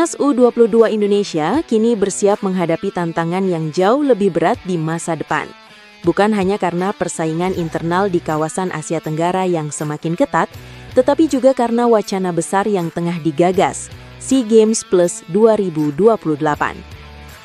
Timnas U22 Indonesia kini bersiap menghadapi tantangan yang jauh lebih berat di masa depan. Bukan hanya karena persaingan internal di kawasan Asia Tenggara yang semakin ketat, tetapi juga karena wacana besar yang tengah digagas, SEA Games Plus 2028.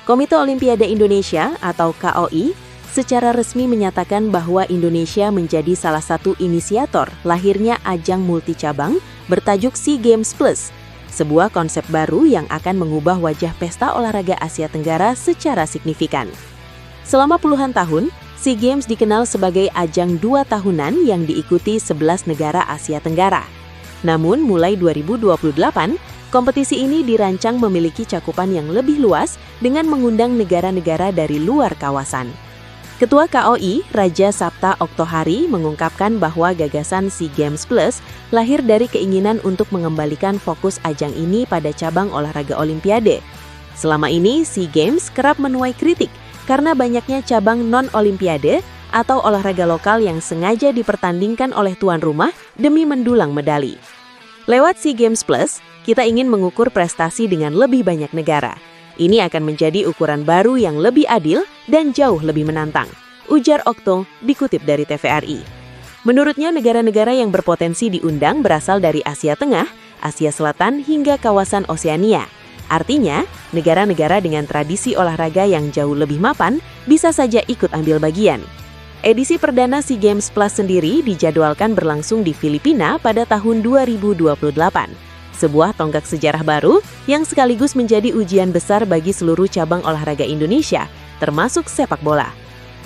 Komite Olimpiade Indonesia atau KOI secara resmi menyatakan bahwa Indonesia menjadi salah satu inisiator lahirnya ajang multicabang bertajuk SEA Games Plus, sebuah konsep baru yang akan mengubah wajah pesta olahraga Asia Tenggara secara signifikan. Selama puluhan tahun, SEA Games dikenal sebagai ajang 2 tahunan yang diikuti 11 negara Asia Tenggara. Namun, mulai 2028, kompetisi ini dirancang memiliki cakupan yang lebih luas dengan mengundang negara-negara dari luar kawasan. Ketua KOI, Raja Sapta Oktohari, mengungkapkan bahwa gagasan SEA Games Plus lahir dari keinginan untuk mengembalikan fokus ajang ini pada cabang olahraga Olimpiade. Selama ini, SEA Games kerap menuai kritik karena banyaknya cabang non-Olimpiade atau olahraga lokal yang sengaja dipertandingkan oleh tuan rumah demi mendulang medali. Lewat SEA Games Plus, kita ingin mengukur prestasi dengan lebih banyak negara. Ini akan menjadi ukuran baru yang lebih adil dan jauh lebih menantang, ujar Okto dikutip dari TVRI. Menurutnya, negara-negara yang berpotensi diundang berasal dari Asia Tengah, Asia Selatan hingga kawasan Oseania. Artinya, negara-negara dengan tradisi olahraga yang jauh lebih mapan bisa saja ikut ambil bagian. Edisi perdana SEA Games Plus sendiri dijadwalkan berlangsung di Filipina pada tahun 2028. Sebuah tonggak sejarah baru yang sekaligus menjadi ujian besar bagi seluruh cabang olahraga Indonesia, termasuk sepak bola.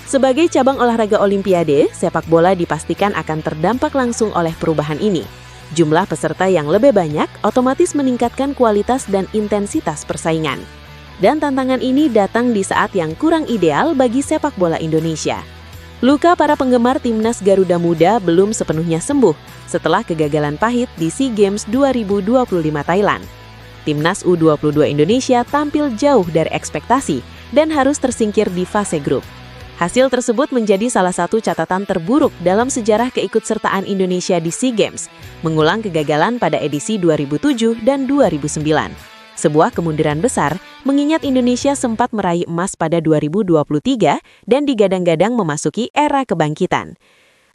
Sebagai cabang olahraga Olimpiade, sepak bola dipastikan akan terdampak langsung oleh perubahan ini. Jumlah peserta yang lebih banyak otomatis meningkatkan kualitas dan intensitas persaingan. Dan tantangan ini datang di saat yang kurang ideal bagi sepak bola Indonesia. Luka para penggemar Timnas Garuda Muda belum sepenuhnya sembuh setelah kegagalan pahit di SEA Games 2025 Thailand. Timnas U22 Indonesia tampil jauh dari ekspektasi dan harus tersingkir di fase grup. Hasil tersebut menjadi salah satu catatan terburuk dalam sejarah keikutsertaan Indonesia di SEA Games, mengulang kegagalan pada edisi 2007 dan 2009. Sebuah kemunduran besar, mengingat Indonesia sempat meraih emas pada 2023 dan digadang-gadang memasuki era kebangkitan.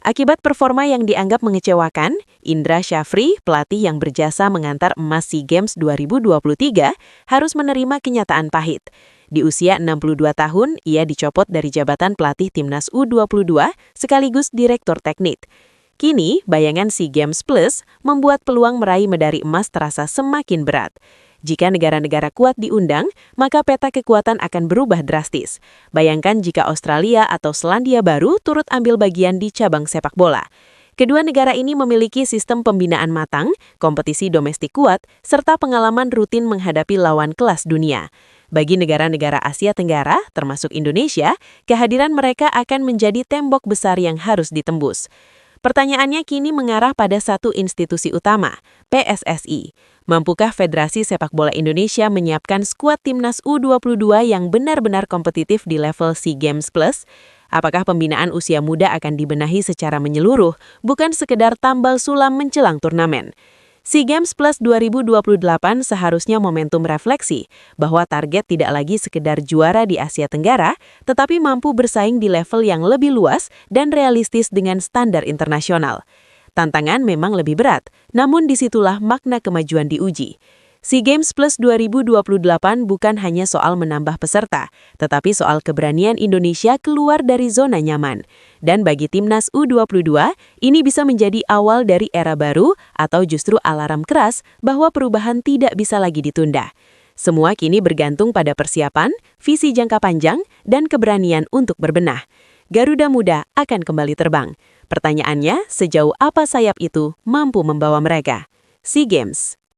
Akibat performa yang dianggap mengecewakan, Indra Syafri, pelatih yang berjasa mengantar emas SEA Games 2023, harus menerima kenyataan pahit. Di usia 62 tahun, ia dicopot dari jabatan pelatih Timnas U22 sekaligus direktur teknik. Kini, bayangan SEA Games Plus membuat peluang meraih medali emas terasa semakin berat. Jika negara-negara kuat diundang, maka peta kekuatan akan berubah drastis. Bayangkan jika Australia atau Selandia Baru turut ambil bagian di cabang sepak bola. Kedua negara ini memiliki sistem pembinaan matang, kompetisi domestik kuat, serta pengalaman rutin menghadapi lawan kelas dunia. Bagi negara-negara Asia Tenggara, termasuk Indonesia, kehadiran mereka akan menjadi tembok besar yang harus ditembus. Pertanyaannya kini mengarah pada satu institusi utama, PSSI. Mampukah Federasi Sepak Bola Indonesia menyiapkan skuad Timnas U22 yang benar-benar kompetitif di level SEA Games Plus? Apakah pembinaan usia muda akan dibenahi secara menyeluruh, bukan sekedar tambal sulam menjelang turnamen? SEA Games Plus 2028 seharusnya momentum refleksi bahwa target tidak lagi sekedar juara di Asia Tenggara, tetapi mampu bersaing di level yang lebih luas dan realistis dengan standar internasional. Tantangan memang lebih berat, namun disitulah makna kemajuan diuji. SEA Games Plus 2028 bukan hanya soal menambah peserta, tetapi soal keberanian Indonesia keluar dari zona nyaman. Dan bagi Timnas U22, ini bisa menjadi awal dari era baru atau justru alarm keras bahwa perubahan tidak bisa lagi ditunda. Semua kini bergantung pada persiapan, visi jangka panjang, dan keberanian untuk berbenah. Garuda Muda akan kembali terbang. Pertanyaannya, sejauh apa sayap itu mampu membawa mereka? SEA Games.